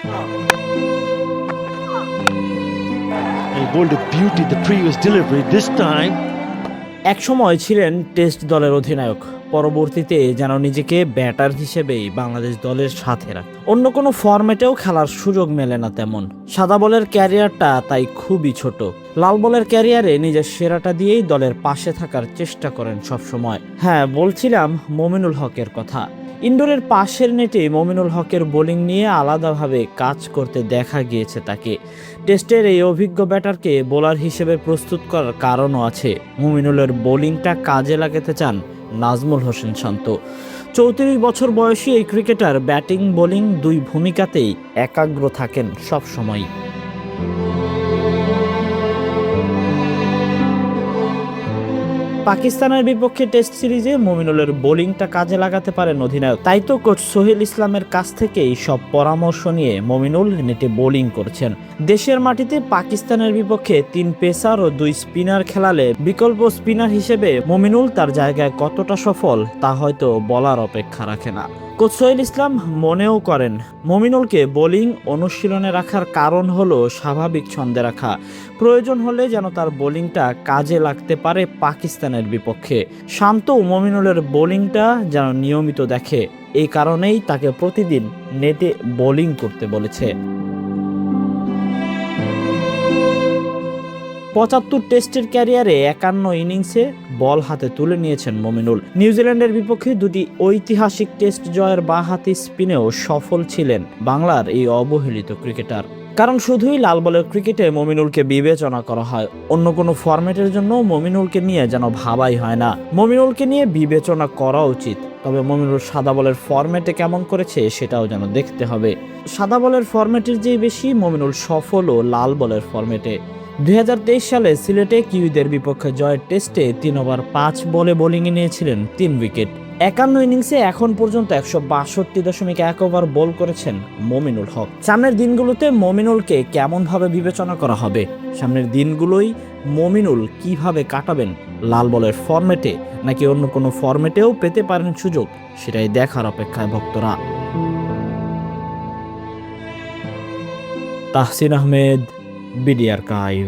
He bowled a beauty the previous delivery. This time এক সময় ছিলেন টেস্ট দলের অধিনায়ক, পরবর্তীতে যেন নিজেকে ব্যাটার হিসেবেই বাংলাদেশ দলের সাথে রাখেন। অন্য কোনো ফরম্যাটেও খেলার সুযোগ মেলে না তেমন। সাদা বলের ক্যারিয়ারটা তাই খুবই ছোট। লাল বলের ক্যারিয়ারে নিজের সেরাটা দিয়েই দলের পাশে থাকার চেষ্টা করেন সবসময়। হ্যাঁ, বলছিলাম মমিনুল হকের কথা। ইনডোরের পাশের নেটে মমিনুল হকের বোলিং নিয়ে আলাদাভাবে কাজ করতে দেখা গিয়েছে তাকে। টেস্টের এই অভিজ্ঞ ব্যাটারকে বোলার হিসেবে প্রস্তুত করার কারণও আছে। মমিনুলের বোলিংটা কাজে লাগাতে চান নাজমুল হোসেন শান্ত। 34 বছর বয়সী এই ক্রিকেটার ব্যাটিং বোলিং দুই ভূমিকাতেই একাগ্র থাকেন সবসময়। পাকিস্তানের বিপক্ষে টেস্ট সিরিজে মমিনুলের বোলিংটা কাজে লাগাতে পারেন অধিনায়ক। তাই তো কোচ সোহেল ইসলামের কাছ থেকেই সব পরামর্শ নিয়ে মমিনুল নেটে বোলিং করছেন। দেশের মাটিতে পাকিস্তানের বিপক্ষে 3 পেসার ও 2 স্পিনার খেলালে বিকল্প স্পিনার হিসেবে মমিনুল তার জায়গায় কতটা সফল তা হয়তো বলার অপেক্ষা রাখে না। কোচ সোহেল ইসলাম মনেও করেন মমিনুলকে বোলিং অনুশীলনে রাখার কারণ হলো স্বাভাবিক ছন্দে রাখা। প্রয়োজন হলে যেন তার বোলিংটা কাজে লাগতে পারে পাকিস্তানের বিপক্ষে। শান্ত মমিনুলের বোলিংটা যেন নিয়মিত দেখে, এই কারণেই তাকে প্রতিদিন নেটে বোলিং করতে বলেছে। 75 টেস্টের ক্যারিয়ারে 51 ইনিংসে বল হাতে তুলে নিয়েছেন মমিনুল। নিউজিল্যান্ডের বিপক্ষে 2টি ঐতিহাসিক টেস্ট জয়ের বাঁহাতি স্পিনেও সফল ছিলেন বাংলার এই অবহেলিত ক্রিকেটার। কারণ শুধুই লাল বলের ক্রিকেটে মমিনুলকে বিবেচনা করা হয়, অন্য কোনো ফরম্যাটের জন্য মমিনুলকে নিয়ে যেন ভাবাই হয় না। মমিনুলকে নিয়ে বিবেচনা করা উচিত, তবে মমিনুল সাদা বলের ফরম্যাটে কেমন করেছে সেটাও যেন দেখতে হবে। সাদা বলের ফরম্যাটের চেয়ে বেশি মমিনুল সফল ও লাল বলের ফরম্যাটে। 2023 সালে সিলেটে কিউইদের বিপক্ষে জয়ের টেস্টে 3 ওভার 5 বলে বোলিংয়ে নিয়েছিলেন 3 উইকেট। 51 ইনিংসে এখন পর্যন্ত 162.1 ওভার বোল করেছেন মমিনুল হক। সামনের দিনগুলোতে মমিনুলকে কেমনভাবে বিবেচনা করা হবে, সামনের দিনগুলোই মমিনুল কিভাবে কাটাবেন, লাল বলের ফরম্যাটে নাকি অন্য কোনো ফরম্যাটেও পেতে পারেন সুযোগ, সেটাই দেখার অপেক্ষায় ভক্তরা। Tahsin Ahmed, BD archive.